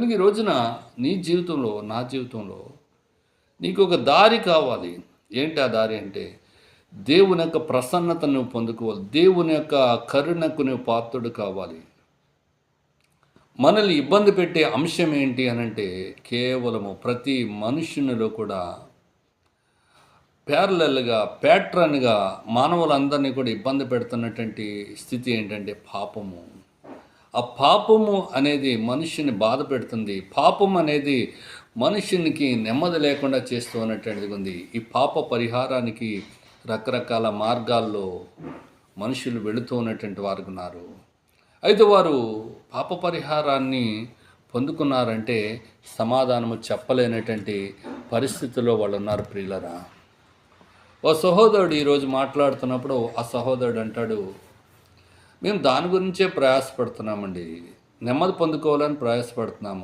ఈ రోజున నీ జీవితంలో, నా జీవితంలో నీకు ఒక దారి కావాలి. ఏంటి ఆ దారి అంటే, దేవుని యొక్క ప్రసన్నతను నువ్వు పొందుకోవాలి. దేవుని యొక్క కరుణకు నువ్వు పాత్రుడు కావాలి. మనల్ని ఇబ్బంది పెట్టే అంశం ఏంటి అనంటే, కేవలము ప్రతి మనుష్యునిలో కూడా ప్యాట్రన్‌గా మానవులందరినీ కూడా ఇబ్బంది పెడుతున్నటువంటి స్థితి ఏంటంటే పాపము. ఆ పాపము అనేది మనిషిని బాధ పెడుతుంది. పాపం అనేది మనుషునికి నెమ్మది లేకుండా చేస్తూ ఉన్నటువంటిది ఉంది. ఈ పాప పరిహారానికి రకరకాల మార్గాల్లో మనుషులు వెళుతూ ఉన్నటువంటి వారు ఉన్నారు. అయితే వారు పాప పరిహారాన్ని పొందుకున్నారంటే సమాధానము చెప్పలేనటువంటి పరిస్థితుల్లో వాళ్ళు ఉన్నారు ప్రియులరా. ఓ సహోదరుడు ఈరోజు మాట్లాడుతున్నప్పుడు ఆ సహోదరుడు అంటాడు, మేము దాని గురించే ప్రయాసపడుతున్నామండి. నెమ్మది పొందుకోవాలని ప్రయాసపడుతున్నాము.